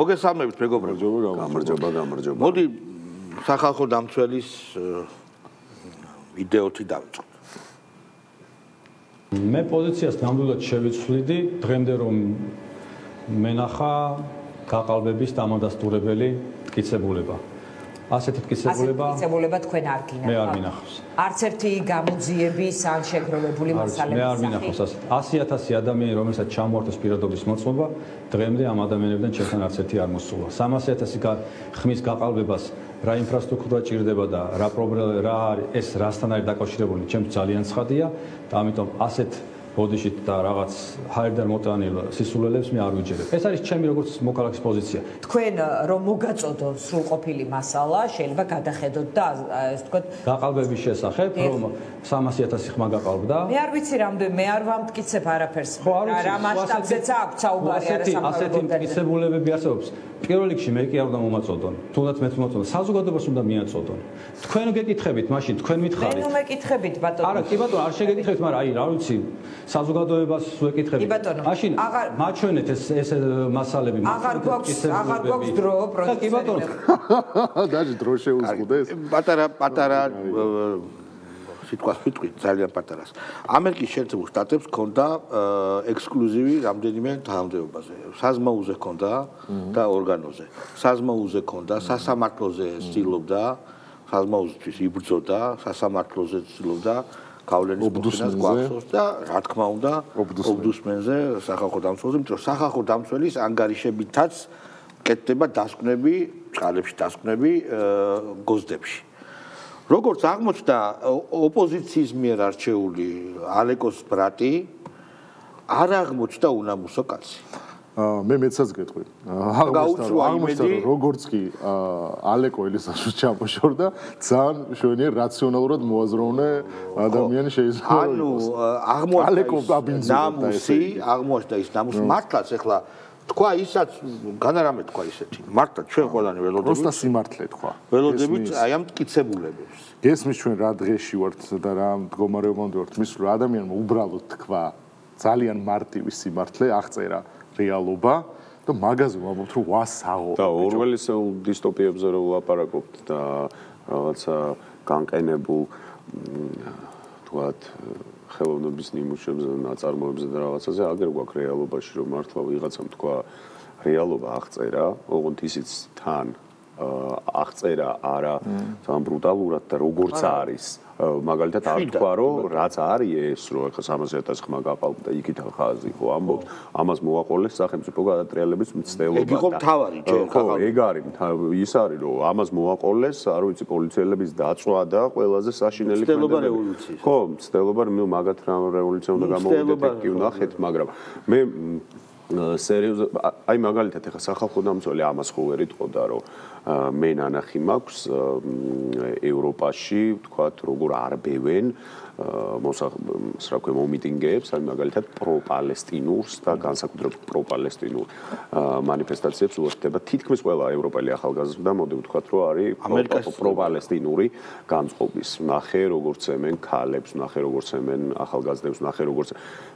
მოგესალმებით მეგობრებო. გამარჯობა. მოდი სახალხო დამცველის ვიდეოთი დავიწყოთ. მე პოზიციას ნამდვილად შევიცვლიდი დღემდე რომ მენახა გაყალბების დამადასტურებელი მტკიცებულება. ასეთი მტკიცებულება თქვენ არ გინახავთ. მე არ მინახავს. არც ერთი გამოძიების ან შეგროვებული მასალების მე არ მინახავს. 100,000 ადამიანი რომელსაც ჩამოართვეს პირადობის მოწმობა დღემდე ამ ადამიანებიდან ჩემთან არც ერთი არ მოსულა. 300,000 ხმის გაყალბებას რა ინფრასტრუქტურა ჭირდება და რა პრობლემა რა არის ეს რასთან არის დაკავშირებული ჩემთვის ძალიან ცხადია და ამიტომ ასეთ ბოდიშით და რაღაც ჰაერდან მოტანილ სისულელებს მე არ ვიჯერებ. ეს არის ჩემი როგორც მოქალაქის პოზიცია. თქვენ რომ მოგაწოდო სრულყოფილი მასალა, შეიძლება გადახედოთ და ასე ვთქვათ, გაყალბების შესახებ, რომ 300,000 ხმა გაყალბდა. მე არ ვიცი რამდენი, მე არ ვამტკიცებ არაფერს. რა მასშტაბზეც აქვს საუბარი არა სამყაროდან. ასეთი მტკიცებულებები არსებობს. პირველ რიგში მე კი არ უნდა მომაწოდონ. თუნდაც მეც მომაწოდონ. საზოგადოებას უნდა მიაწოდონ. თქვენ გეკითხებით, მაშინ თქვენ მითხარით. მე მეკითხებით ბატონო. არა, კი ბატონო, არ შეგეკითხებით, მაგრამ აი, რა ვიცი, საზოგადოებას ვეკითხებით. მაშინ მაჩვენეთ ეს მასალები. აღარ გვაქვს დრო პროცესში. კი ბატონო. დაჟე დრო შეუზღუდეს. პატარა სიტყვას ვიტყვით ძალიან პატარას. ამერიკის შეერთებულ შტატებს ჰქონდა ექსკლუზივი რამდენიმე თანამდებობაზე. საზმაუზე ჰქონდა და ორგანოზე. საზმაუზე ჰქონდა, სასამართლოზე ცდილობდა, საზმაუზისთვის იბრძოდა, სასამართლოზე ცდილობდა გავლენის მოხდენას გვახსოვს და რა თქმა უნდა, ობდუსმენზე სახალხო დამცველზე, იმიტომ რომ სახალხო დამცველის ანგარიშებითაც კეთდება დასკვნები, წყალებში დასკვნები გოზდებში. როგორც აღმოჩნდა ოპოზიციის მიერ არჩეული ალეკოს ბრატი არ აღმოჩნდა უნამუსო კაცი. მე მეცაც გეტყვი. აღმოჩნდა როგორც კი ალეკო ელისაშვილი ჩამოშორდა, ძალიან მშვენიერ რაციონალურად მოაზროვნე ადამიანი შეიძლება. ანუ აღმოჩნდა ის ნამუსი მართლაც ეხლა თქვა ისაც განარამე თქვა ისეთი. მართლა ჩვენ ყველანი ველოდებით. პროსტა სიმართლე თქვა. ველოდებით აი ამ მტკიცებულებებს. გესმის ჩვენ რა დღეში ვართ და რა მდგომარეობამდე ვართ. მის რომ ადამიანმა უბრალოდ თქვა ძალიან მარტივი სიმართლე, აღწერა რეალობა და მაგაზე ვამბობთ რომ ვასაღო. და ორველის დისტოპიებზე რო ვლაპარაკობთ და რაღაცა განყენებულ თქვათ ხელოვნების ნიმუშებზე, ნაწარმოებზე და რაღაცაზე აგერ გვაქვს რეალობაში რომ მართლა ვიღაცამ თქვა რეალობა აღწერა, ოღონდ ისიც თან აღწერა არა ძალიან ბრუტალურად და როგორც არის. მაგალითად არ თქვა რომ რაც არის ეს რომ ახლა 300,000 ხმა გაყალბდა იქით ხაზი ხო ამბობთ ამას მოაყოლეს სახელმწიფო გადატრიალების მცდელობა. ეგ იყო მთავარი ჯერ ხო ეგ არის ის არის რომ ამას მოაყოლეს არ ვიცი პოლიციელების დაწვა და ყველაზე საშინელი მცდელობა. ხო მცდელობა მაგათ რა რევოლუცია უნდა გამოვიდეთ კი ვნახეთ მაგრამ მე სერიოზულად აი მაგალითად ახლა სახალხო დამცველი ამას ხო ვერ იტყოდა რომ მე ნანახი მაქვს ევროპაში ვთქვათ როგორ არბევენ მომიტინგეებს აი მაგალითად პროპალესტინურს და განსაკუთრებით პროპალესტინურ მანიფესტაციებს უერთდება თითქმის ყველა ევროპელი ახალგაზრდა მოდი ვთქვათ რომ არის პროპალესტინური განწყობის ნახე როგორც ემენ ქალებს ნახე როგორც ემენ ახალგაზრდებს ნახე როგორც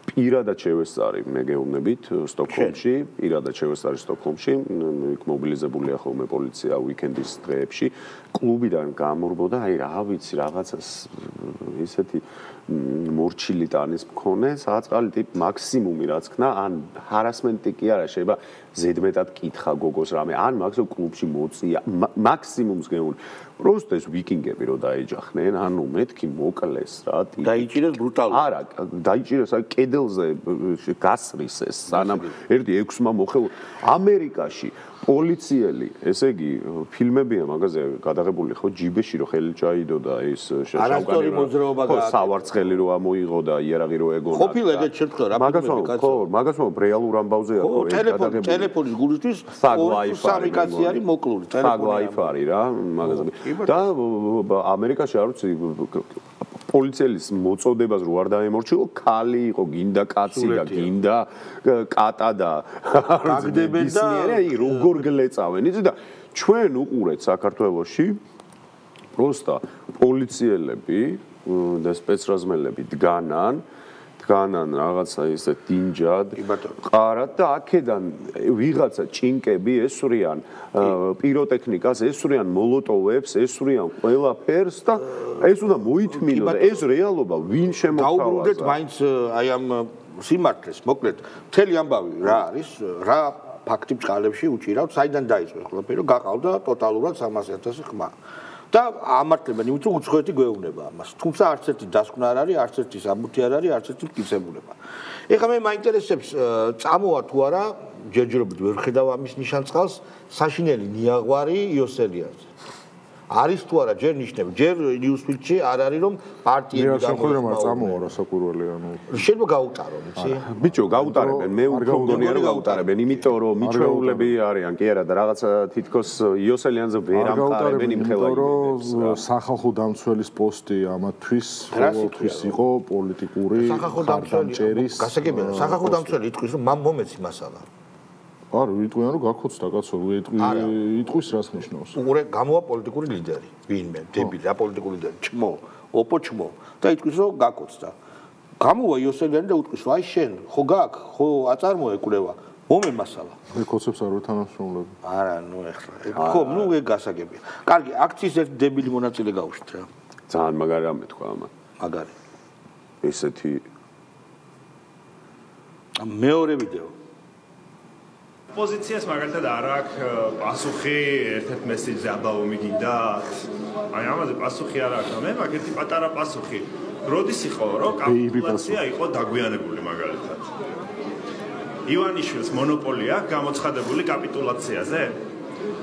პირადად შევესწარი მე გეუბნებით სტოკჰოლმში პირადად შევესწარი სტოკჰოლმში იქ მობილიზებულია ხოლმე პოლიცია ვიკენდის დღეებში კლუბიდან გამორბოდა აი რა ვიცი რაღაცას ისეთი მორჩილი ტანის მქონე საწყალი ტიპ მაქსიმუმი რაც ქნა ან ჰარასმენტი კი არა შეიძლება ზედმეტად კითხა გოგოს რამე ან მაქსიმუმ კლუბში მოწია მაქსიმუმს გეუბნები просто ეს ვიკინგები რო დაეჯახნენ ანუ მეთქი მოკლეს რა ტიპი დაიჭირეს ბრუტალურად არა დაიჭირეს აი კედელზე გასრის ეს სანამ ერთი 6-მა მოხელ ამერიკაში პოლიციელი ესე იგი ფილმებია მაგაზე გადაღებული ხო ჯიბეში რო ხელი ჩაიდო და ის არასწორი მოძრაობა გააკეთა სავარცხელი რო ამოიღო და იარაღი რო ეგონა ყოფილა ეგეთ შემთხვევა რა ფილმები კაცო ხო მაგას მომ რეალურ ამბავზეა ხო ეს გადაღებული ტელეფონის გულისთვის სამი კაცი არის მოკლული ტელეფონი რა მაგაზე და ამერიკაში არ ვიცი პოლიციელის მოწოდებას რო არ დაემორჩილო ქალი იყო გინდა კაცი და გინდა კატა და გაგდებენ და როგორ გლეწავენ იცი და ჩვენ უყურეთ საქართველოში პროსტა პოლიციელები და სპეცრაზმელები დგანან დგანან რაღაცა ისე დინჯად ყარად და აქედან ვიღაცა ჭინკები ესვრიან პიროტექნიკას, ესვრიან მოლოტოვებს, ესვრიან ყველაფერს და ეს უნდა მოითმინოს და ეს რეალობა ვინ შემოთავაზა. დაუბრუნდეთ მაინც აი ამ სიმართლეს, მოკლედ, მთელი ამბავი რა არის, რა ფაქტი ბჭყალებში უჭირავთ, საიდან დაიწყო ყველაფერი, რომ გაყავდა ტოტალურად 300,000 ხმა. და ამართლებენ, იმიტომ რომ უცხოეთი გვეუბნება ამას. თუმცა არც ერთი დასკვნა არ არის, არც ერთი საბუთი არ არის, არც ერთი მტკიცებულება. ეხლა მე მაინტერესებს წამოვა თუ არა, ჯერჯერობით ვერ ხედავ ამის ნიშანწყალს, საშინელი ნიაღვარი იოსელიაძე. არის თუ არა ჯერ ნიშნები, ჯერ ნიუსფილდში არ არის რომ პარტიები გამოიყენებენ წამოვა რასაკვირველი ანუ შეიძლება გაუტარო, იცი? ბიჭო, გაუტარებენ, მე უფრო მგონია რომ გაუტარებენ, იმიტომ რომ მიჩვეულები არიან, კი არა და რაღაცა თითქოს იოსელიანზე ვერ ამყარებენ იმ ხელაიდებს. სახალხო დამცველის პოსტი ამათვის ყოველთვის იყო პოლიტიკური ხარდამჭერის. გასაგებია, სახალხო დამცველი იტყვის რომ მამ მომეცი მასალა. არ ვიტყვიან რომ გაქოცდა კაცო, იტყვის რას ნიშნავს? უყურე გამოვა პოლიტიკური ლიდერი, ვინმე, დებილი რა პოლიტიკური ლიდერი, ჩმო, ოპო ჩმო და იტყვის რომ გაქოცდა. გამოვა იოსელიანი და უტყვის რომ აი შენ ხო გაქვს, ხო აწარმოე კვლევა, მომე მასალა. მე კოცებს არ ვეთანამშრომლები. არა, ნუ ეხლა. ხო, ნუ ეგ გასაგებია. კარგი, აქციის ერთი დებილი მონაწილე გავუშვით რა. ძალიან მაგარი რამე თქვა ამან. მაგარი. ესეთი მეორე ვიდეო პოზიციას მაგალითად არ აქვს პასუხი ერთ-ერთ მესიჯზე აბაუმი გინდათ. აი ამაზე პასუხი არ აქვს. მე მაგ ერთი პატარა პასუხი. როდის იყო რომ კაპიტულაცია იყო დაგვიანებული მაგალითად. ივანიშვილს მონოპოლი აქვს გამოცხადებული კაპიტულაციაზე?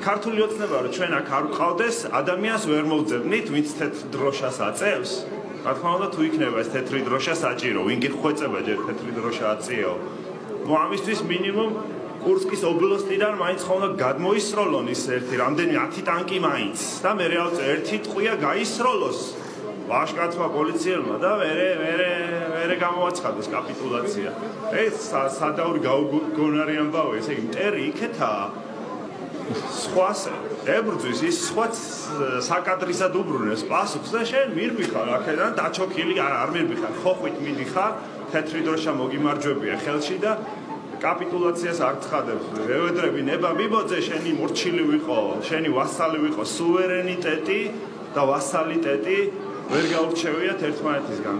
ქართული ოცნება რომ ჩვენ აქ არ ვყავდეს, ადამიანს ვერ მოვძებნით, ვინც თეთრ დროშას აწევს. რა თქმა უნდა თუ იქნება ეს თეთრი დროშა საჭირო, ვინ გიხვეწება ჯერ თეთრი დროშა აწიო. ნუ ამისთვის მინიმუმ კურსკის ობლოსტიდან მაინც ხომ გადმოისროლონ ის ერთი რამდენი 10 ტანკი მაინც და მე რეალზე ერთი ტყვია გაისროლოს ვაშკაცმა პოლიციელმა და მერე გამოაცხადეს კაპიტულაცია. ეს სადაური გაუგონარი ამბავი, ესე იგი მტერი იქეთაა სხვაზე ებრძვის ის სხვა საკადრისად უბრუნებს პასუხს და შენ მირბიხარ აქედან დაჩოქილი არ მირბიხარ ხოხვით მიდიხარ თეთრი დროშა მოგიმარჯვებია ხელში და კაპიტულაციას არ ცხადებს. ვევედრები ნება მიბოძე შენი მორჩილი ვიყო, შენი ვასალი ვიყო, სუვერენიტეტი და ვასალიტეტი ვერ გაურჩევიათ ერთმანეთისგან.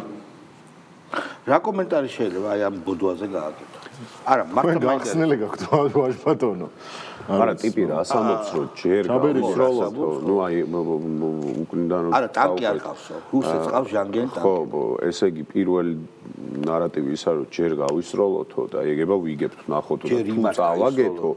რა კომენტარი შეიძლება აი ამ ბოდვაზე გააკეთო? არა, მართლა მაგახსნელი გაქვთ ვაჟბატონო. არა, ტიპი რა ასამბობს რომ ჯერ გავისროლოთო, ნუ აი უკრინდან არა, ტანკი არ ყავსო. რუსეთს ყავს ჟანგენ ტანკი. ხო, ესე იგი პირველი ნარატივი ისა რომ ჯერ გავისროლოთო და ეგება ვიგებთ ნახოთ თუ წავაგეთო.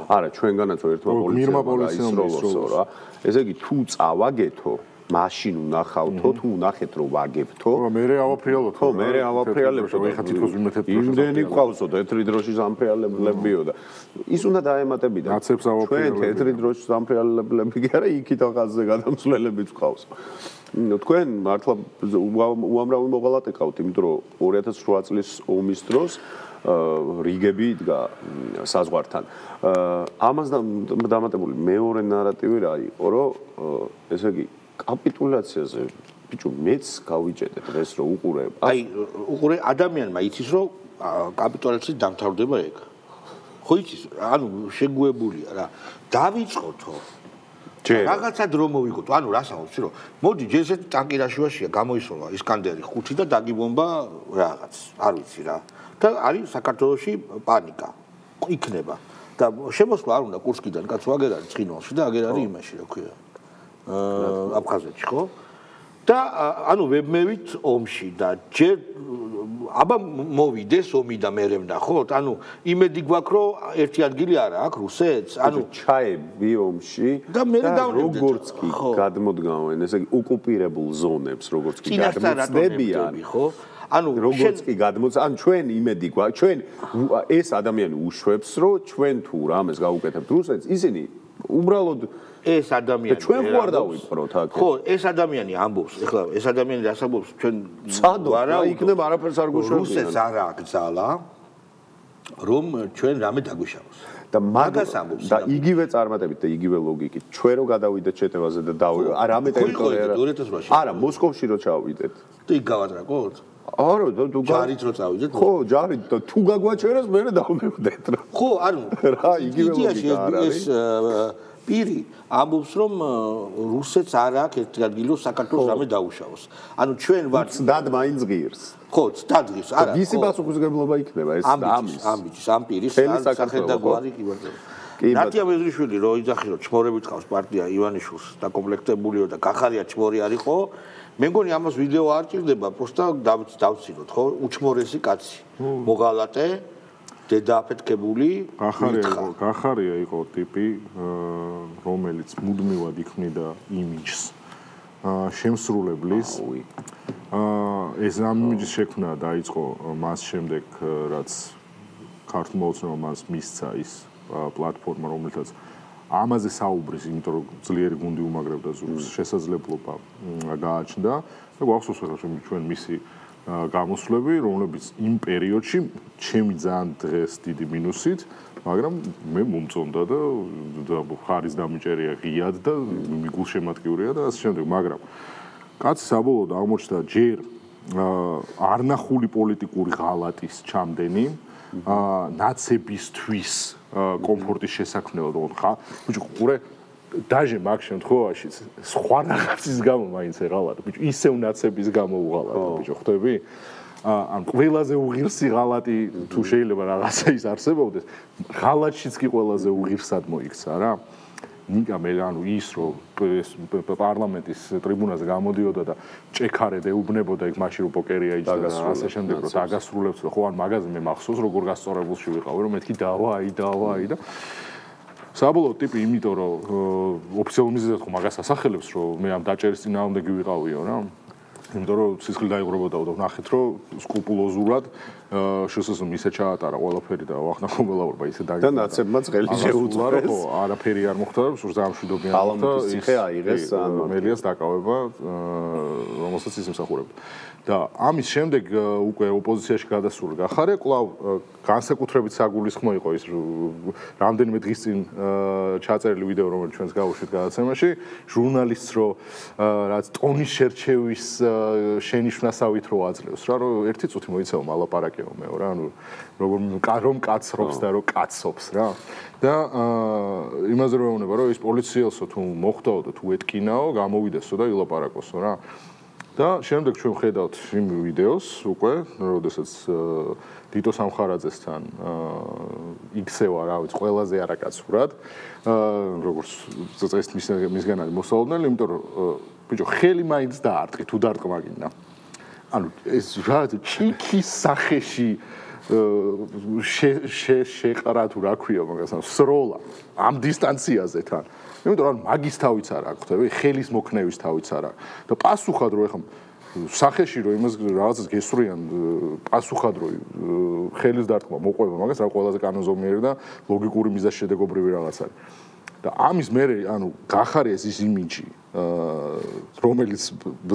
არა, ჩვენგანაც ერთმა პოლიციამ გაისროლოსო რა. ესე იგი თუ წავაგეთო მაშინ უნახავთო თუ უნახეთ რომ ვაგებთო მე ავაფრიალოთ ხო მე ავაფრიალებთო ეხა თითქოს ვიმეთეთ იმდენი ყავსო თეთრი დროშის ამფრიალებლებიო და ის უნდა დაემატებინა აცებს ავაფრიალებ ჩვენ თეთრი დროშის ამფრიალებლები კი არა იქით ახალზე გადამსვლებიც ყავს თქვენ მართლა უამრავი მოღალატე ყავთ იმიტომ რომ 2008 წლის ომის დროს რიგები იდგა საზღვართან ამას დამატებული მეორე ნარატივი რა იყო რომ ესე იგი კაპიტულაციაზე ბიჭო მეც გავიჭედე დღეს რომ უყურე აი უყურე ადამიანმა იცის რომ კაპიტულაციის დამთავრდება ეგ ხო იცის ანუ შეგუებულია რა დავიწყოთო რაღაცა დრო მოვიგოთ ანუ რას ამბობ რომ მოდი ჯერ ესეთი ტანკი რაშუაშია გამოისროლა ისკანდერი 5 და დაგიბომბა რაღაც არ ვიცი რა და არის საქართველოში პანიკა იქნება და შემოსვლა არ უნდა კურსკიდან კაცო აგერ არის ცხინვალში და აგერ არის იმაში რა ქვია აფხაზეთში ხო და ანუ ვებმევით ომში და ჯერ აბა მოვიდეს ომი და მე ვნახოთ ანუ იმედი გვაქვს რომ ერთი ადგილი არა აქვს რუსეთს ანუ ჩაები ომში და როგორც კი გადმოდგამენ ესე იგი ოკუპირებულ ზონებს როგორც კი გადმოცდებიან ხო ანუ როგორც კი გადმოც ან ჩვენ იმედი გვაქვს ჩვენ ეს ადამიანი უშვებს რომ ჩვენ თუ რამეს გავუკეთებთ რუსეთს ისინი უბრალოდ ეს ადამიანი ჩვენ ხო არ დავიპყროთ აქ ხო ეს ადამიანი ამბობს ეხლა ეს ადამიანი რას ამბობს ჩვენ ცადო არა იქნება არაფერს არ გუშვებიან რუსეთს არ აკრძალა რომ ჩვენ რამე დაგვიშალოს და მაგას ამბობს და იგივე წარმატებით და იგივე ლოგიკით ჩვენ რო გადავიდეთ შეტევაზე და რამე ტერიტორია არა მოსკოვში რო ჩავიდეთ და იქ გავატრაკოთ არა, თუ ჯარით რო წავიდეთ? ხო, ჯარით და თუ გაგვაჩერეს, მე დავდებდეთ რა. ხო, ანუ რა, იგივე იდეაში ეს პირი ამბობს, რომ რუსეთს არ აქვს ერთი ადგილი საქართველოს რამე დაუშავოს. ანუ ჩვენ ვართ ცდად მაინც ღირს. ხო, ცდად ღირს. არა. ვისი პასუხისმგებლობა იქნება ეს ამის ამ პირის სახელმწიფო კი ვარ. ნატია მეზრიშვილი რო იძახი რომ ჩმორებით ყავს პარტია ივანიშვილს დაკომპლექტებულიო და გახარია ჩმორი არისო მე მგონი ამას ვიდეო არ ჭირდება პროსტა დავცინოთ ხო უჩმორესი კაცი მოგალატე დედააფეთქებული გახარია იყო ტიპი რომელიც მუდმივად იქმნიდა იმიჯს შემსრულებლის ეს ამ იმიჯის შექმნა დაიწყო მას შემდეგ რაც ქართულ მოუწნევამ მას მისცა ის პლატფორმა რომელთაც ამაზე საუბრის, იმიტომ რომ ძლიერი გუნდი უმაგრებდა ზურგს, შესაძლებლობა გააჩნდა და გვახსოვს რომ ჩვენ მისი გამოსვლები, რომლებიც იმ პერიოდში ჩემი ძალიან დღეს დიდი მინუსით, მაგრამ მე მომწონდა და ხარის დამიჭერია ღიად და მიგულშემატკივრია და ასე შემდეგ, მაგრამ კაცი საბოლოოდ აღმოჩნდა ჯერ არნახული პოლიტიკური ღალატის ჩამდენი ნაცებისთვის კომფორტის შესაქმნელად ხა ბიჭო ყურე დაჟე მაგ შემთხვევაში სხვა რაღაცის გამო მაინც ეღალატო ბიჭო ისევ ნაცების გამო უღალატო ბიჭო ხვდები ან ყველაზე უღირსი ღალატი თუ შეიძლება რაღაცა ის არსებობდეს ღალატშიც კი ყველაზე უღირსად მოიქცა რა ნიკა მე ანუ ის რომ პარლამენტის ტრიბუნაზე გამოდიოდა და ჭექარედ ეუბნებოდა იქ მაშინ რომ პოკერია იჯდა და ასე შემდეგ რომ დაგასრულებს ხო ან მაგაზე მე მახსოვს როგორ გასწორებულში ვიყავი რომ მეთქი დავაი და საბოლოოდ ტიპი იმიტომ რომ ოფიციალურ მიზეზად ხო მაგას ასახელებს რომ მე ამ დაჭერის წინააღმდეგი ვიყავიო რა იმიტომ რომ სისხლი დაიღრებოდა და ვნახეთ რომ სკრუპულოზურად შესაძლოა ისე ჩაატარა ყველაფერი და ვახნა ხომელაურობა ისე დაიწყო და ნაცებმა წელი შეუწყეს ხო არაფერი არ მოხდა სულ ზამშვიდობიან და ციხე აიღეს მელიას დაკავება რომელსაც ის იმსახურებდა და ამის შემდეგ უკვე ოპოზიციაში გადასული გახარია კვლავ განსაკუთრებით საგულისხმო იყო ის რამდენიმე დღის წინ ჩაწერილი ვიდეო რომელიც ჩვენს გავუშვით გადაცემაში ჟურნალისტს რო რაც ტონის შერჩევის შენიშვნასავით რო აძლევს რა რომ ერთი წუთი მოიცევა მალაპარაკეო მეო რა ანუ რომ კაცრობს და რომ კაცობს რა და იმაზე რომ ეუბნება რომ ის პოლიციელსო თუ მოხდაო და თუ ეთკინაო გამოვიდესო და ილაპარაკოსო რა და შემდეგ ჩვენ ხედავთ იმ ვიდეოს უკვე როდესაც დიტო სამხარაძესთან იქცევა რა ვიცი ყველაზე არაკაცურად როგორც წესით მისგან არის მოსალოდნელი იმიტომ რომ ბიჭო ხელი მაინც დაარტყი თუ დარტყმა გინდა ანუ ეს რა ჩიქის სახეში შეყრა თუ რა ქვია მაგას სროლა ამ დისტანციაზე თან იმიტომ რომ მაგის თავიც არ აქვს ხტები ხელის მოქნევის თავიც არ აქვს და პასუხად რომ ეხლა სახეში რომ იმას რაღაცას გესვრიან პასუხად რომ ხელის დარტყმა მოყვება მაგას რა ყველაზე კანონზომიერი და ლოგიკური მიზანშედეგობრივი რაღაც არის და ამის მერე ანუ გახარიეს ის იმიჯი რომელიც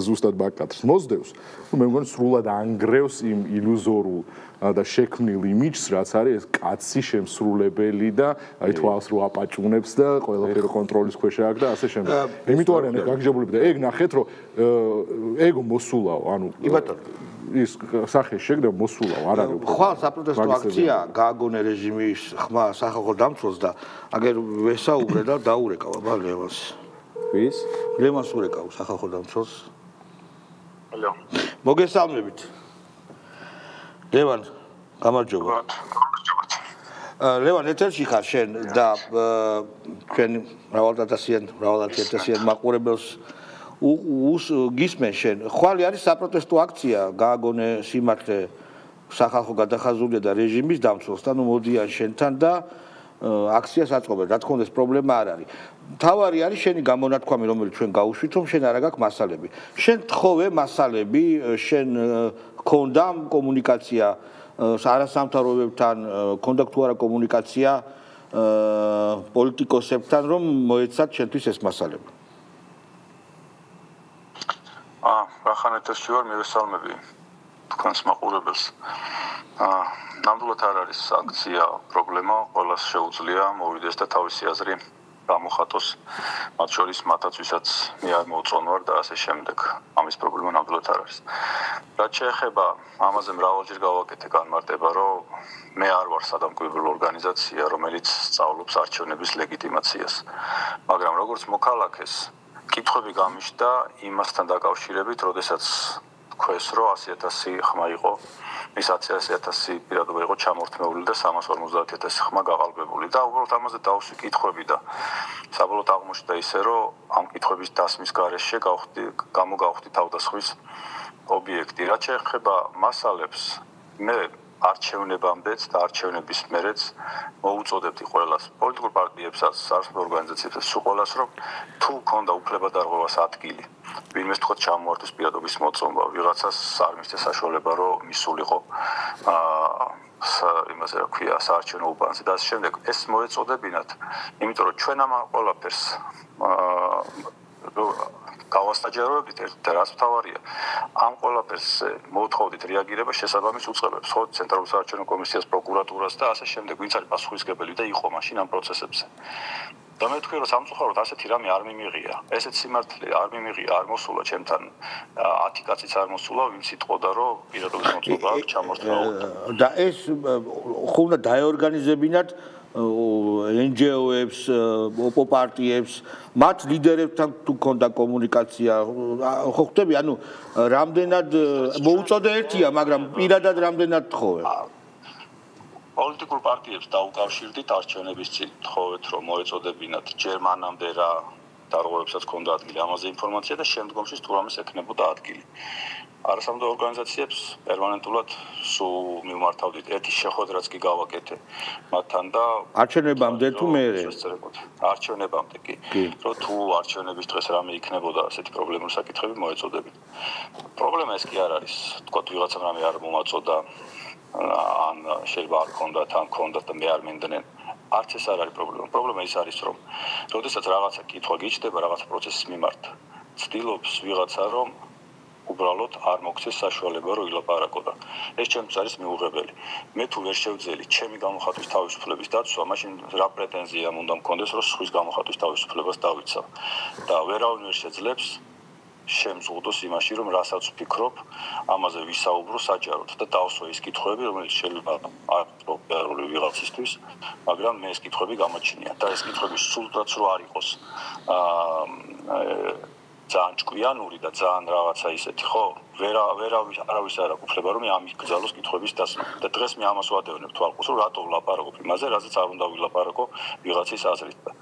ზუსტად ბაკატრს მოსდევს მე მგონი სრულად ანგრევს იმ ილუზორულ და შექმნილ იმიჯს რაც არის ეს კაცი შემსრულებელი და აი თვალს რო აპაჭუნებს და ყველაფერი კონტროლის ქვეშ აქვს და ასე შემდეგ იმიტომ არიან გაგჯობულები და ეგ ნახეთ რომ ეგ მოსულაო ანუ ის სახე შეგდა მოსულაო არ არის ხვალ საპროტესტო აქცია გააგონე რეჟიმის ხმა სახალხო დამცველს და აგერ ვესაუბრე და დაურეკავ აბა ლევანს ვის ლევანს ურეკავ სახალხო დამცველს ალო მოგესალმებით ლევან გამარჯობა ლევან ეთერში ხარ შენ და ჩვენ მრავალათასიან მაყურებელს გისმენ შენ ხვალ არის საპროტესტო აქცია გააგონე სიმართლე სახალხო გადახაზულია და რეჟიმის დამცველსთან მოდიან შენთან და აქციას აწყობენ რა თქმა უნდა ეს პრობლემა არ არის თავარი არის შენი გამონათქვამი რომელიც ჩვენ გავუშვით რომ შენ არა გაქვს მასალები შენ თხოვე მასალები შენ ქონდა კომუნიკაცია არასამთავრობოებთან ქონდა თუ არა კომუნიკაცია პოლიტიკოსებთან რომ მოეცათ შენთვის ეს მასალები ახანეთში ვარ მივესალმები თქვენს მაყურებელს ნამდვილად არ არის აქცია პრობლემა ყველას შეუძლია მოვიდეს და თავისი აზრი გამოხატოს მათ შორის მათაც ვისაც მე არ მოუწონ ვარ და ასე შემდეგ ამის პრობლემა ნამდვილად არ არის რაც შეეხება ამაზე მრავალჯერ გავაკეთე განმარტება რომ მე არ ვარ სადამკვირვებლო ორგანიზაცია რომელიც სწავლობს არჩევნების ლეგიტიმაციას მაგრამ როგორც მოქალაქეს კითხვები გამიშდა იმასთან დაკავშირებით როდესაც თქვეს რომ 100,000 ხმა იყო ის 100,000 პირადობა იყო ჩამორთმეული და 350,000 ხმა გაყალბებული და უბრალოდ ამაზე დავსვი კითხვები და საბოლოოდ აღმოჩნდა ისე რომ ამ კითხვების დასმის გარეშე გამოგავხდი თავდასხმის ობიექტი რაც შეეხება მასალებს მე არჩევნებამდეც და არჩევნების მერეც მოუწოდებდი ყველას პოლიტიკურ პარტიებსაც, საერთო ორგანიზაციებსაც, სულ ყველას რომ თუ ქონდა უფლებადარღვევას ადგილი, ვინმეს თქო ჩამოართვეს პირადობის მოწმობა, ვიღაცას არ მისცეს საშუალება რომ მისულიყო იმაზე რა ქვია საარჩევნო უბანზე და ასე შემდეგ ეს მოეწოდებინათ, იმიტომ რომ ჩვენ ამ ყველაფერს გავასაჯაროებით და რაც მთავარია ამ ყველაფერს მოვთხოვდით რეაგირება შესაბამის უწყებებს ხო ცენტრალურ საარჩევნო კომისიას პროკურატურას და ასე შემდეგ ვინც არის პასუხისმგებელი და იყო მაშინ ამ პროცესებზე და მე ვთქვი რომ სამწუხაროდ ასეთი რამე არ მიმიღია ესეც სიმართლე არ მიმიღია არ მოსულა ჩემთან 10 კაციც არ მოსულა ვინც იტყოდა რომ პირადობის მოწმობა აქვს ჩამორთმეული და ეს ხო უნდა დაეორგანიზებინათ NGO-ებს, ოპოპარტიებს, მათ ლიდერებთან თუ ქონდა კომუნიკაცია, ხო ხვდები, ანუ რამდენად მოუწოდე ერთია, მაგრამ პირადად რამდენად თხოვე? პოლიტიკურ პარტიებს დაუკავშირდით არჩევნების წინ, თხოვეთ რომ მოეწოდებინათ ჯერ მანამდე რა დარღვევებსაც ქონდა ადგილი ამაზე ინფორმაცია და შემდგომში თუ რამეს ექნებოდა ადგილი. არასამთავრობო ორგანიზაციებს პერმანენტულად სულ მიმართავდით ერთი შეხვედრაც კი გავაკეთე მათთან და არჩევნებამდე თუ მერე არჩევნებამდე კი რომ თუ არჩევნების დღეს რამე იქნებოდა ასეთი პრობლემური საკითხები მოეწოდებით პრობლემა ეს კი არ არის თქვათ ვიღაცამ რამე არ მომაწოდა ან შეიძლება არ ქონდათ ან ქონდათ და მე არ მინდნენ არც ეს არ არის პრობლემა პრობლემა ის არის რომ როდესაც რაღაცა კითხვა გიჩნდება რაღაცა პროცესის მიმართ ცდილობს ვიღაცა რომ უბრალოდ არ მოგცეს საშუალება რომ ილაპარაკო და ეს ჩემთვის არის მიუღებელი. მე თუ ვერ შევძელი ჩემი გამოხატვის თავისუფლების დაცვა, მაშინ რა პრეტენზია უნდა მქონდეს რომ სხვის გამოხატვის თავისუფლებას დავიცავ. და ვერავინ ვერ შეძლებს შემზღუდოს იმაში რომ რასაც ვფიქრობ, ამაზე ვისაუბრო საჯაროდ და დავსვა ის კითხვები, რომელიც შეიძლება არ პროპერული ვიღაცისთვის, მაგრამ მე ეს კითხვები გამოჩნია და ეს კითხვები სულაც რო არ იყოს ძალიან ჭკვიანური და ძალიან რაღაცა ისეთი ხო არავის არ აქვს უფლება რომ ამ იგზალოს კითხვების დასმა და დღეს მე ამას ვადევნებ თვალყურს რომ რატო ვლაპარაკობ იმაზე რაზეც არ უნდა ვილაპარაკო ვიღაცის აზრით და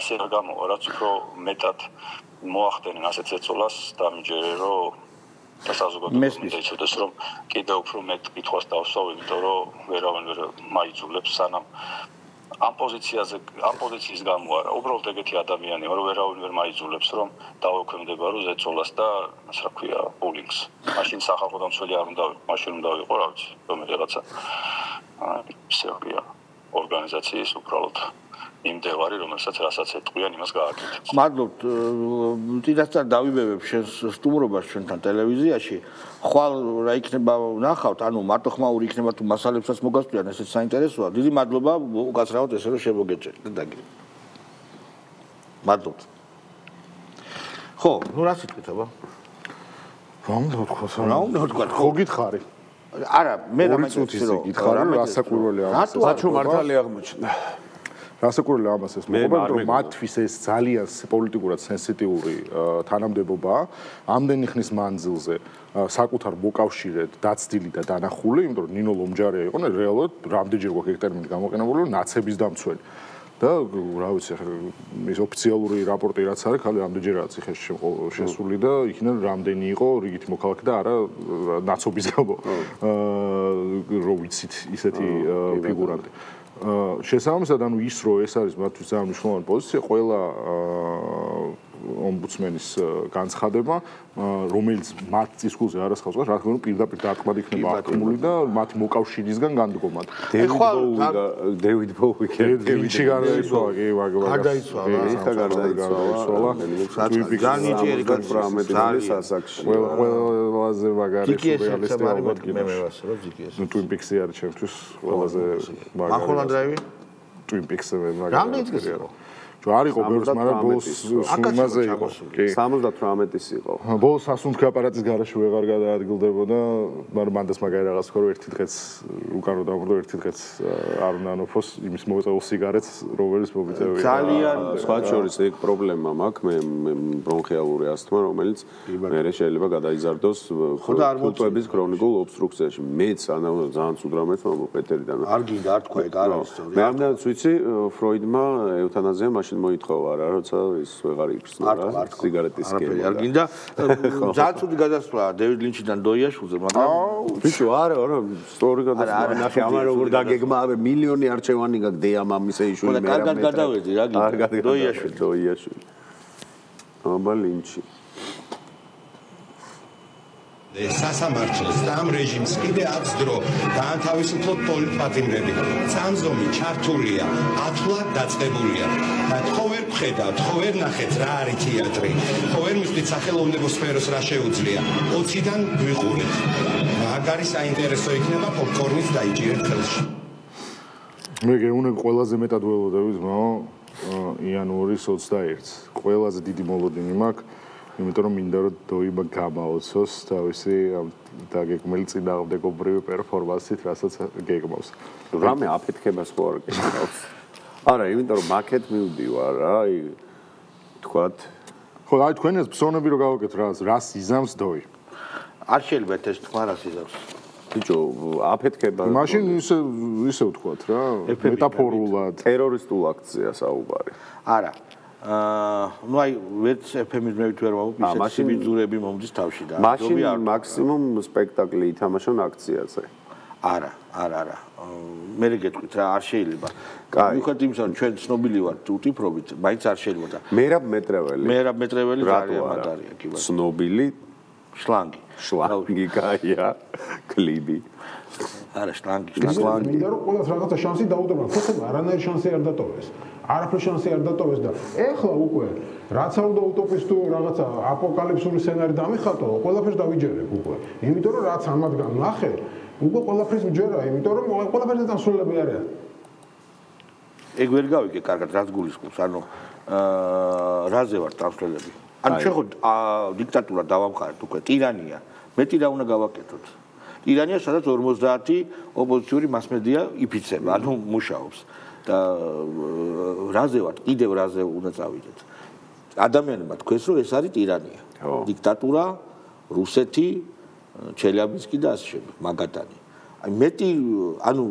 ასე რა გამოვა რაც უფრო მეტად მოახდენენ ასეთ ზეწოლას და მიჯერე რომ და საზოგადოებამ დაიცოდეს რომ კიდევ უფრო მეტ კითხვას დავსვავ იმიტომ რომ ვერავინ ვერ მაიძულებს სანამ ამ პოზიციის გამო არა უბრალოდ ეგეთი ადამიანი ვარ ვერავინ ვერ მაიძულებს რომ დავექვემდებარო ზეწოლას და ასე რა ქვია ბულინგს მაშინ სახალხო დამცველი არ უნდა მაშინ უნდა ვიყო რა ვიცი რომელიღაცა ისე ვია ორგანიზაციის უბრალოდ იმდევარი რომელსაც რასაც ეტყვიან იმას გააკეთებს მადლობთ წინასწარ დავიბევებ შენს სტუმრობას ჩვენთან ტელევიზიაში ხვალ რა იქნება ნახავთ ანუ მარტო ხმაური იქნება თუ მასალებსაც მოგასწრიან ესეც საინტერესოა დიდი მადლობა უკაცრავად ესე რომ შემოგეჭერეთ და დაგიგე მადლობთ ხო ნუ რა სიტყვით აბა რა უნდა თქვა ხო გითხარი არა მე რამე გითხარი რასაკვირველი ამას საჩო მართალი აღმოჩნდა რასაკვირველი ამას ეს მოყვა რომ მათთვის ეს ძალიან პოლიტიკურად სენსიტიური თანამდებობაა ამდენი ხნის მანძილზე საკუთარ მოკავშირედ დაცდილი და დანახული იმიტომ რომ ნინო ლომჯარია იყო რეალურად რამდენჯერ გვაქვს ეგ ტერმინი გამოყენებული რომ ნაცების დამცველი და რა ვიცი ეს ოფიციალური რაპორტი რაც არის ხალხი რამდენჯერაა ციხეში შესული და იქიდან რამდენი იყო რიგითი მოქალაქე და არა ნაცობის გამო რო ვიცით ისეთი ფიგურანტი შესაბამისად ანუ ის რომ ეს არის მათთვის ძალიან მნიშვნელოვანი პოზიცია ყველა ომბუდსმენის განცხადება რომელიც მათ წისქულზე არ ასხავს რა თქმა უნდა პირდაპირ დარტყმად იქნება აღქმული და მათი მოკავშირისგან განდგომად დევიდ ბოუი დევიდში გარდაიცვალა კი გარდაიცვალა განიჭიერი პრომეტინგის ასაკში ყველაზე მაგარი სურეალისტი ალბათ ნუ Twin Peaks-ი არის ჩემთვის ყველაზე მაგარი ახალ დრაივი Twin Peaks-ზე რამდენი წელი იყო ჯო არ იყო ბევრს, მაგრამ ბოლოს იმაზე იყო. 78-ის იყო. ბოლოს სასუნთქი აპარატის garaში ვეღარ გადაადგილდებოდა, მაგრამ მანდას მაგარი რაღაც ხო რომ ერთი დღეც უკანო დამბრდო, ერთი დღეც არ უნდა ნოფოს იმის მოეწეულ სიგარეტს, რომელიც მომიწევია. ძალიან სხვა შორის ეგ პრობლემა მაქვს, მე ბრონქიალური ასთმა, რომელიც მე შეიძლება გადაიზარდოს ხუთების ქრონიკულ ობსტრუქციაში. მეც ძალიან ცუდ რამეს პეტერიდან. არ გინდა არ თქვა ეგ არ არის სწორი. მე ამდანაც ვიცი, ფროიდმა ევთანაზია მაშინ მოითხოვა რა, როცა ის ვეღარ იფხსნა რა, სიგარეტის გება. არ გინდა ძალიან ცუდი გადასვლა დევიდ ლინჩიდან დოიაშვილზე, მაგრამ ბიჭო, არა, სწორი გადასვლა. ნახე, ამან როგორ დაგეგმა, მილიონი არჩევანი გაქვს დეა მამისა იშვილი მე. კარგად გადავედი რა გინდა. დოიაშვილი. აბა ლინჩი. სასამართლოს და ამ რეჟიმს კიდე აქვს დრო დაანთავისუფლოთ პოლიტპატიმრები. წამზომი ჩართულია, ათლა დაწყებულია. ხო ვერ ვხედავთ, ხო ვერ ნახეთ რა არის თეატრი. ხო ვერ მივხვდით სახელოვნებო სფეროს რა შეუძლია. 20-დან ვიყურეთ. მაგარი საინტერესო იქნება პოპკორნის დაიჭირეთ ხელში. მე გეუბნები ყველაზე მეტად ველოდები ძმაო იანვრის 21-ს. ყველაზე დიდი მოლოდინი მაქვს. იმიტომ რომ მინდა რომ დოიბა გამაოცოს თავისი დაგეგმილი წინააღმდეგობრივი პერფორმანსით, რასაც გეგმავს. რამე აფეთქებას ხო არ გეგმავს? არა, იმიტომ რომ მაკეთ მივდივარ რა, თქვათ. ხო, აი თქვენს ფსონები რო გავაკეთეთ რას იზამს დოი? არ შეიძლება ეს თქვა რას იზამს. ბიჭო, აფეთქება. მაშინ ისე ვთქვათ რა, მეტაფორულად. ტერორისტულ აქციას საუბარი. არა. ну აი ვერც ეფემიზმებით ვერ ვამბობ, ისეთი ბიძურები მომდის თავში და მაშინ მაქსიმუმ სპექტაკლი ითამაშონ აქციაზე. არა. მე გეტყვით რა, არ შეიძლება. მიუხედავად იმისა, რომ ჩვენ ცნობილი ვართ უტიფრობით, მაინც არ შეიძლება და მერაბ მეტრეველი ძალიან მაგარია კი ბატონო. ცნობილი შლანგი კაია, კლიბი. არა, შლანგი. მინდა რომ ყველას რაღაცა შანსი დაუდრმა, ხოთება არანაირი შანსი არ დატოვეს. არაფერ შანსი არ დატოვეს და ეხლა უკვე რაც აუდა უტოპისტუ რაღაცა აპოკალიფსური სცენარი დამიხატო, ყველაფერს დავიჯერებ უკვე. იმიტომ რომ რაც ამადგან ნახე, უკვე ყველაფერს ვჯერა, იმიტომ რომ ყველაფერზე დასრულები არიან. ეგ ვერ გავიგე კარგად, რაც გულისხმობს, ანუ რაზე ვარ დასრულები. ანუ ჩვენ ხო დიქტატურა დავამყარეთ უკვე, ტირანია. მეტი რა უნდა გავაკეთოთ? ტირანია, სადაც 50 ოპოზიციური მასმედია იფიცება, ანუ მუშაობს. და რაზე ვართ, კიდევ რაზე უნდა წავიდეთ. ადამიანებმა თქვეს, რომ ეს არის ტირანია. დიქტატურა, რუსეთი, ჩელიაბინსკი და ასე შემდეგ, მაგადანი. აი მეტი, ანუ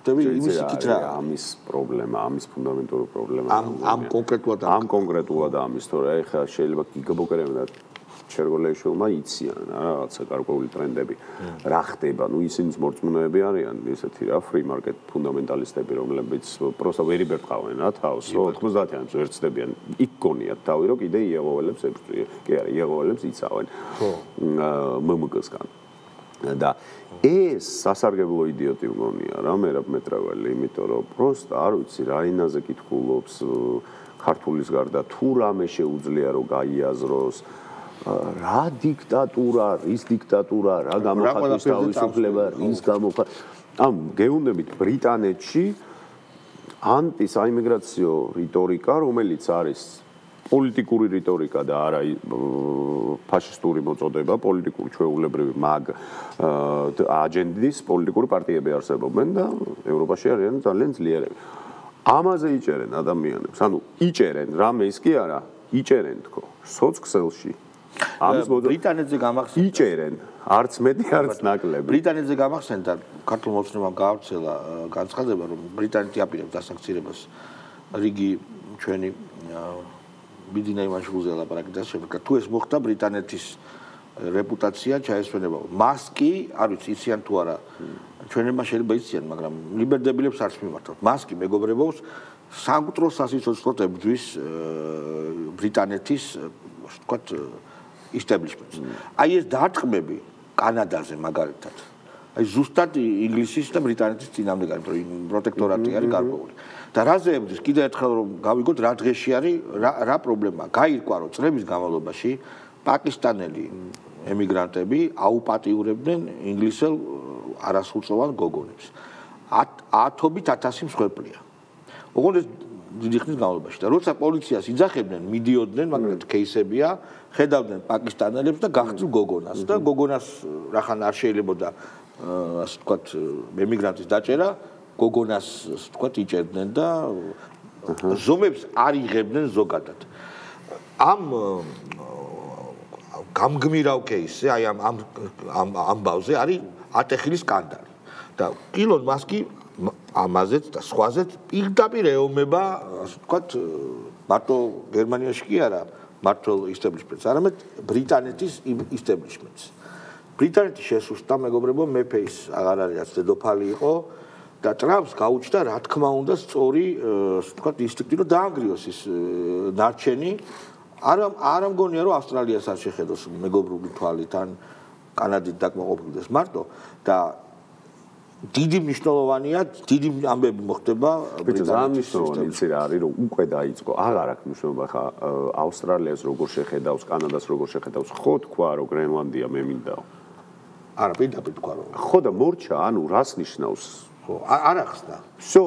ხდები იმის იქით რა ამის პრობლემა, ამის ფუნდამენტური პრობლემა. ამ კონკრეტულად ამის, თორე აი ხა შეიძლება გიგაბოკერები და ჩერგოლეიშვილმა იციან რა რაღაცა გარკვეული ტრენდები რა ხდება, ну ისინიც მორწმუნეები არიან, ესეთი რა free market ფუნდამენტალისტები, რომლებიც პროსტა ვერ იბერტყავენ რა თავს, 90-იანს ვერ ცდებიან, იქ გონიათ თავი, რომ კიდე იეღოველებს ებრძვიან, კი არა, იეღოველებს იცავენ. ხო. მმკ-სგან. და ეს სასარგებლო იდიოტი მგონია რა მერაბ მეტრეველი, იმიტომ რომ პროსტა არ ვიცი რა ინაზე კითხულობს ქართულის გარდა თუ რამე შეუძლია რომ გაიაზროს რა დიქტატურა, რის დიქტატურა, რა გამოხატვის თავისუფლება, რის გამოხატ. ამ გეუნდებით ბრიტანეთში ანტისაიმიგრაციო რიტორიკა, რომელიც არის პოლიტიკური რიტორიკა და არა ფაშისტური მოწოდება, პოლიტიკური ჩვეულებრივი მაგ აჯენდის პოლიტიკური პარტიები არსებობენ და ევროპაში არიან ძალიან ძლიერები. ამაზე იჭერენ ადამიანებს, ანუ იჭერენ, რამე ის კი არა, იჭერენ თქო, სოციქსელში. ამის ბრიტანეთზე გამახსენდა იჭერენ, არც მეტი, არც ნაკლები. ბრიტანეთზე გამახსენდა ქართულ მოცნებამ გაავრცელა განცხადება, რომ ბრიტანეთი აპირებს დასაქცირებას რიგი ჩვენი ბიძინა იმაშვილზე ლაპარაკი და შემდეგ. თუ ეს მოხდა, ბრიტანეთის რეპუტაცია ჩაესვენება. მას კი, არ ვიცი, იციან თუ არა, ჩვენებმა შეიძლება იციან, მაგრამ ლიბერდებილებს არც მიმართოთ. მას კი მეგობრებობს საკუთრო სასიცოცხლოდ ებრძვის ბრიტანეთის, ვთქვათ, establishments. აი ეს დარტყმები კანადაზე მაგალითად. აი ზუსტად ინგლისის და ბრიტანეთის წინააღმდეგ, იმიტომ რომ პროტექტორატი არის გარკვეული. და რაზე ებრძვის? კიდევ ერთხელ რომ გავიგოთ რა დღეში არის, რა პრობლემაა. გაირკვა რომ წლების განმავლობაში პაკისტანელი ემიგრანტები აუპატიურებდნენ ინგლისელ არასრულწლოვან გოგონებს. 10,000 მსხვერპლია. ოღონდ ეს დიდი ხნის განმავლობაში და როცა პოლიციას იძახებდნენ, მიდიოდნენ, მაგალითად кейსებია, ხედავდნენ პაკისტანელებს და გახდნენ გოგონას და გოგონას რახან არ შეიძლებოდა ასე ვთქვათ ემიგრანტის დაჭერა, გოგონას ასე ვთქვათ იჭერდნენ და ზომებს არ იღებდნენ ზოგადად. ამ გამგმირავ кейსზე, აი ამ ამბავზე არის ატეხილის სკანდალი და ილონ მასკი ამაზეც და სხვაზეც პირდაპირ ეომება, ასე ვთქვათ, მარტო გერმანიაში კი არა, მართლ ისტებლიშმენტს, არამედ ბრიტანეთის ისტებლიშმენტს. ბრიტანეთის შესუსტა მეგობრებო, მეფეის აღარ არის რაც დედოფალი იყო და ტრამპს გაუჩნდა, რა თქმა უნდა, სწორი, ასე ვთქვათ, ინსტინქტი, რომ დაანგრიოს ის ნარჩენი. არ მგონია, რომ ავსტრალიას არ შეხედოს მეგობრული თვალით ან კანადით დაკმაყოფილდეს მარტო და დიდი მნიშვნელოვანია, დიდი ამბები მოხდება ბრიტანეთის მნიშვნელოვანი ის არის, რომ უკვე დაიწყო, აღარ აქვს მნიშვნელობა ხა ავსტრალიას როგორ შეხედავს, კანადას როგორ შეხედავს, ხო თქვა, რომ გრენლანდია მე მინდაო. არა, პირდაპირ თქვა რომ. ხო და მორჩა, ანუ რას ნიშნავს? ხო, არ ახსნა. всё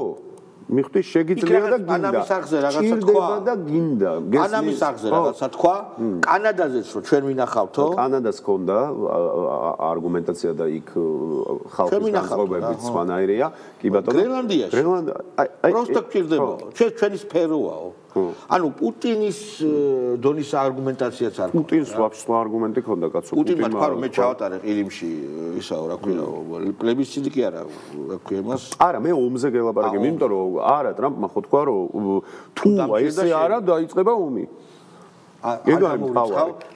მიხვდი შეგიძლია და გინდა. ანამის აღზე რაღაცა თქვა და გინდა. ანამის აღზე რაღაცა თქვა. კანადაზეც რომ ჩვენ ვნახავთო. კანადას ჰქონდა არგუმენტაცია და იქ ხალხის განწყობებიც სხვანაირია. კი ბატონო. გრენლანდიაში. პროსტო გჭირდება. ჩვენი სფეროაო. ანუ პუტინის დონის არგუმენტაციაც არ ქონდა. პუტინს სხვა არგუმენტი ქონდა კაცო. პუტინმა თქვა რომ მე ჩავატარე ყირიმში ისაო რა ქვია პლებისციტი კი არა რა ქვია მას. არა მე ომზე გელაპარაკებ, იმიტომ რომ არა ტრამპმა ხო თქვა რომ თუ ესე არა დაიწყება ომი.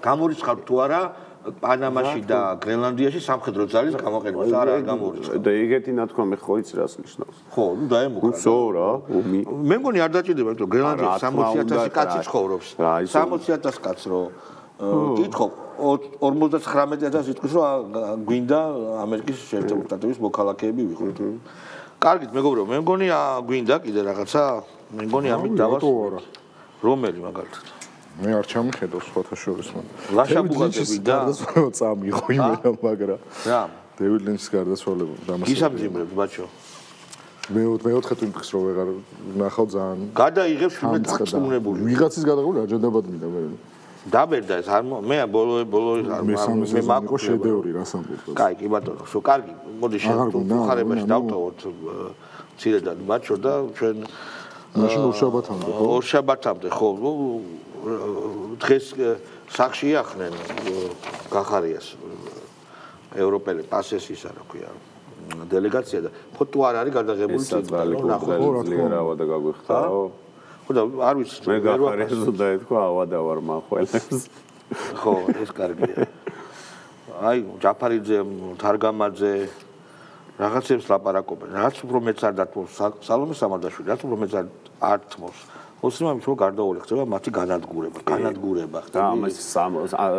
გამორიცხავ თუ არა პანამაში და გრენლანდიაში სამხედრო ძალის გამოყენებას არა გამორიცხავ. და ეგეთი ნათქვამი ხო იცი რას ნიშნავს? ხო, ნუ დაემუქრა. უცო რა, ომი. მე მგონი არ დაჭირდება, იმიტომ გრენლანდიაში 60,000 კაცი ცხოვრობს. 60,000 კაცს რო კითხო 59,000 იტყვის რომ გვინდა ამერიკის შეერთებული შტატების მოქალაქეები ვიყოთ. კარგით, მეგობრებო, მე მგონი გვინდა კიდე რაღაცა, მე მგონი ამით დავასრულოთ. რომელი მაგალითად? მე არ ჩამიხედავს სხვათა შორის მან. ლაშაბუღატები და წამიღო იმენა მაგრა. რა? დევიდ ლინჩის გარდაცვალება დამასაკრებია. გისამძიმრებს ბაჩო. მეოთხე ტვინფიქს რო ვეღარ ნახავ ძალიან. გადაიღებს შუა დაწუნებული. ვიღაცის გადაღებული აჯანდებად მინდა მე. დაბერდა ეს არ მე ბოლო მე მაქვს შედევრი რას ამბობ. კაი, კი ბატონო, შო კარგი. მოდი შეხარებაში დავტოვოთ ცირედან ბაჩო და ჩვენ მაშინ ორშაბათამდე ხო? ორშაბათამდე ხო. დღეს სახში ახნენ გახარიას ევროპელი პასეს ისა რა ქვია დელეგაცია და ხო თუ არ არის გადაღებული ძლიერავა და გაგვიხსნაო ხო და არ ვიცი მე გახარიას უნდა ეთქვა ავადა ვარ მახველებს ხო ეს კარგია აი ჯაფარიძე თარგამაძე რაღაცებს ლაპარაკობენ რაც უფრო მეც არ დათმობს სალომე სამარდაშვილი რაც უფრო მეც არ თმობს ოსმამის რო გარდაული ხდება მათი განადგურება ხდება ამას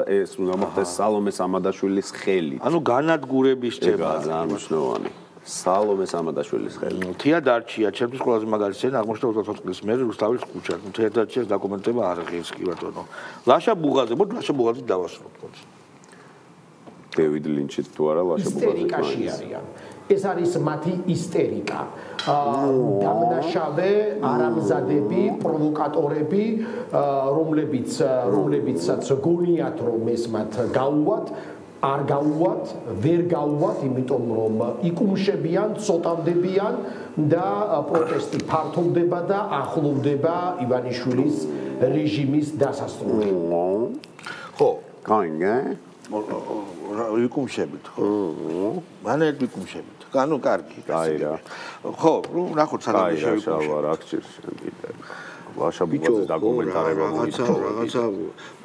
ეს უნდა მოხდეს სალომე სამადაშვილის ხელით ანუ განადგურების თემა ძალიან მნიშვნელოვანი სალომე სამადაშვილის ხელით თეატრია ჩემთვის ყველაზე მაგარი სცენა აღმოჩნდა 24 წლის მერე რუსთავის ქუჩა თეატრიას დაკუმენტება არ ღირს კი ბატონო ლაშა ბუღაძე მოდი ლაშა ბუღაძე დავასრულოთ დევიდ ლინჩი თუ არა ლაშა ბუღაძე ეს არის მათი ისტერიკა. დამნაშავე არამზადები, პროვოკატორები, რომლებიცაც გონიათ რომ ეს მათ გაუვათ, არ გაუვათ, ვერ გაუვათ, იმიტომ რომ იკუმშებიან, ცოტავდებიან და პროტესტი ფართოვდება და ახლოვდება ივანიშვილის რეჟიმის დასასრული. ხო, კაინგა იკუმშებით ხო? მანერ იკუმშებით. ანუ კარგი. აი რა. ხო, ნახოთ სანამ შევიკუმშებ. რა გჭირს კიდე. ლაშაბუღაძე დაკომენტარება რაღაცა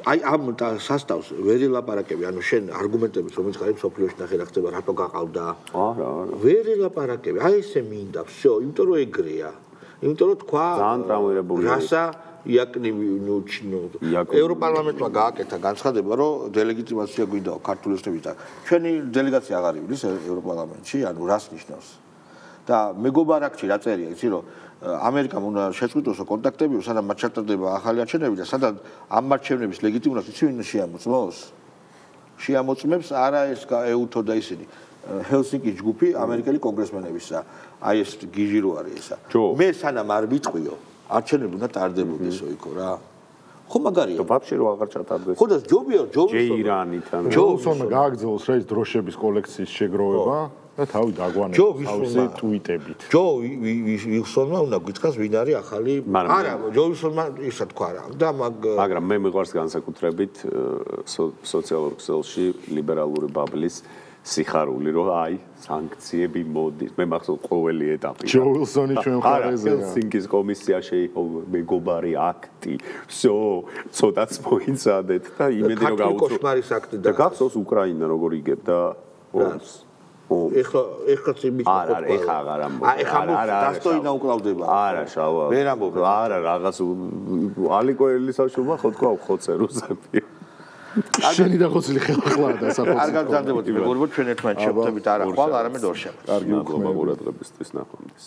აი ამ სასტავს ვერ ელაპარაკები, ანუ შენ არგუმენტებს რომელიც ხარ სოფლიოში ნახე რა ხდება, რატო გაყავდა? არა. ვერ ელაპარაკები. აი ესე მინდა, всё, იმიტომ რომ ეგრეა. იმიტომ რომ თქვა ძალიან ტრამვირებული რასა ევროპარლამენტმა გააკეთა განცხადება, რომ დელეგიტიმაცია გვინდაო ქართული ოცნების და ჩვენი დელეგაცია აღარ ივლის ევროპარლამენტში, ანუ რას ნიშნავს? და მეგობარაკში რა წერია, იცი რომ ამერიკამ უნდა შეწყვიტოსო კონტაქტები, სადაც მათ ჩატარდება ახალი არჩევნები და სადაც ამ არჩევნების ლეგიტიმობას იცი ვინ შეამოწმოს? შეამოწმებს არა ეს ეუთო და ისინი. ჰელსინკის ჯგუფი ამერიკელი კონგრესმენებისა. აი ეს გიჟი რო არის ესა. მე სანამ არ ვიტყვიო არჩევნები უნდა ტარდებოდესო იქო რა. ხო მაგარია. ვაფშე რო აღარ ჩატარდეს. ხო და ჯობია ჯეირანიდან. ჯოუსონმა გააგრძელოს რა ის დროშების კოლექციის შეგროვება და თავი დაგვანებს თავისი ტვიტებით. ჯო ვილსონმა უნდა გითხრას ვინ არის ახალი არა ჯო ვილსონმა ისა თქვა რა და მაგრამ მე მიყვარს განსაკუთრებით სოციალურ ქსელში ლიბერალური ბაბლის სიხარული რომ აი სანქციები მოდის მე მახსოვს ყოველი ეტაპი ჯო ვილსონი ჩვენ მხარეზე ჰელსინკის კომისია შეიყო მეგობარი აქტი всё ცოტაც მოიცადეთ და იმედი რომ გაუწო კოშმარის აქტი და გახსოვს უკრაინა როგორ იგებდა ეხლა ციმის არა ეხა აღარ ამბობ არა დასტოინა უკლავდება არა შავა ვერ ამბობ არა რაღაც ალიკო ელისაშვილმა ხო თქვა ხოცე რუსები შენი დახოცილი ხელახლა და საფოთი არ გაგზავნდებოდი მეგობრებო ჩვენ ერთმანეთს შევხვდებით არა ხვალ არამედ ორ შაბათს კარგი მადლობა ყურადღებისთვის ნახვამდის